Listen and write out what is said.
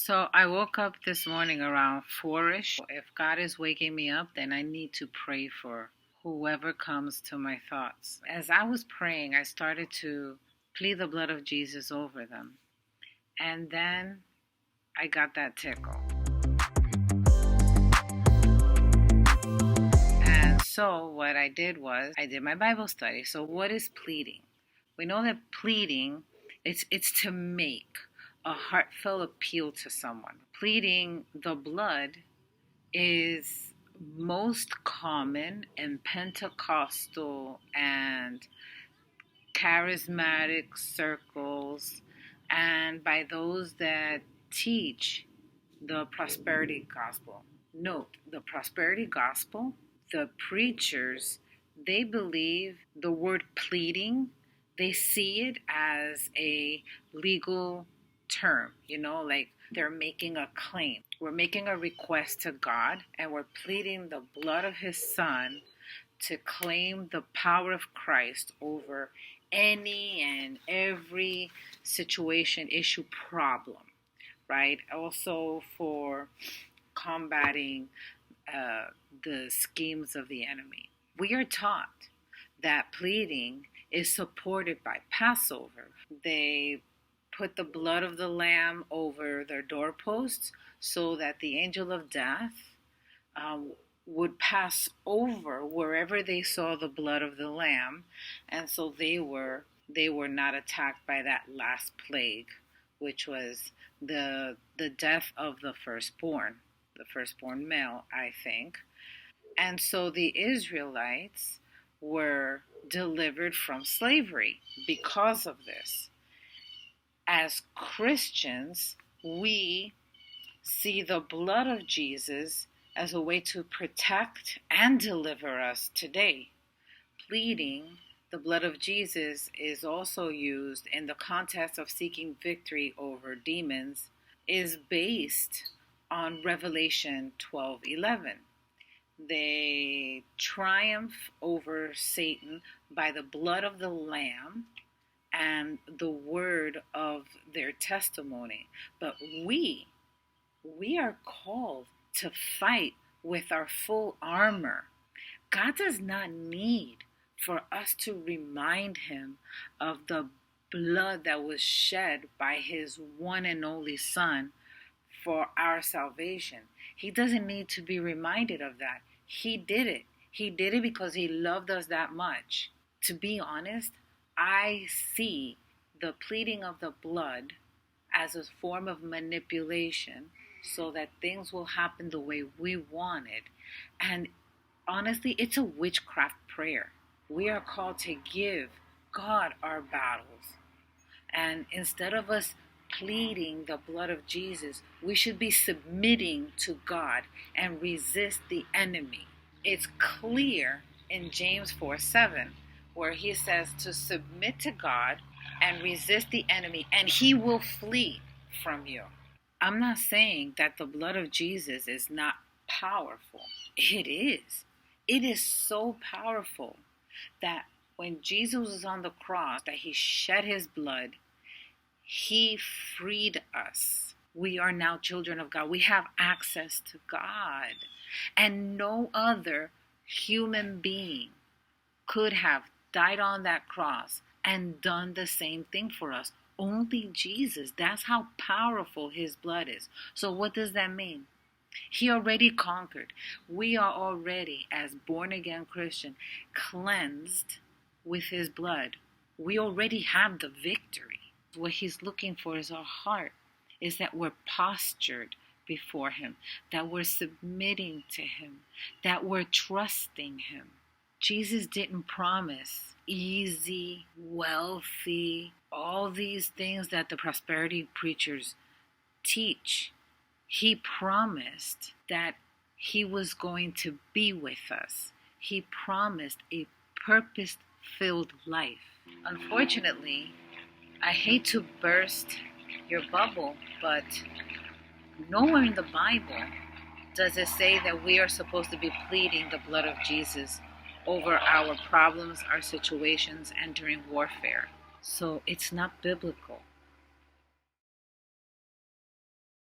So I woke up this morning around 4ish. If God is waking me up, then I need to pray for whoever comes to my thoughts. As I was praying, I started to plead the blood of Jesus over them. And then I got that tickle. And so what I did was I did my Bible study. So what is pleading? We know that pleading, it's to make a heartfelt appeal to someone. Pleading the blood is most common in Pentecostal and charismatic circles and by those that teach the prosperity gospel. Note, the prosperity gospel, the preachers, they believe the word pleading, they see it as a legal term, like they're making a claim. We're making a request to God and we're pleading the blood of his son to claim the power of Christ over any and every situation, issue, problem, right? Also for combating the schemes of the enemy. We are taught that pleading is supported by Passover. They put the blood of the lamb over their doorposts so that the angel of death would pass over wherever they saw the blood of the lamb, and so they were not attacked by that last plague, which was the death of the firstborn male, I think. And so the Israelites were delivered from slavery because of this. As Christians, we see the blood of Jesus as a way to protect and deliver us today. Pleading the blood of Jesus is also used in the context of seeking victory over demons, is based on Revelation 12:11. They triumph over Satan by the blood of the Lamb and the word of their testimony. But we are called to fight with our full armor. God does not need for us to remind him of the blood that was shed by his one and only Son for our salvation. He doesn't need to be reminded of that. He did it. He did it because he loved us that much. To be honest, I see the pleading of the blood as a form of manipulation so that things will happen the way we want it. And honestly, it's a witchcraft prayer. We are called to give God our battles. And instead of us pleading the blood of Jesus, we should be submitting to God and resist the enemy. It's clear in James 4:7, where he says to submit to God and resist the enemy, and he will flee from you. I'm not saying that the blood of Jesus is not powerful. It is. It is so powerful that when Jesus was on the cross, that he shed his blood, he freed us. We are now children of God. We have access to God. And no other human being could have died on that cross and done the same thing for us. Only Jesus. That's how powerful his blood is. So what does that mean? He already conquered. We are already, as born-again Christian, cleansed with his blood. We already have the victory. What he's looking for is our heart, is that we're postured before him, that we're submitting to him, that we're trusting him. Jesus didn't promise easy, wealthy, all these things that the prosperity preachers teach. He promised that he was going to be with us. He promised a purpose-filled life. Unfortunately, I hate to burst your bubble, but nowhere in the Bible does it say that we are supposed to be pleading the blood of Jesus over our problems, our situations, and during warfare. So it's not biblical.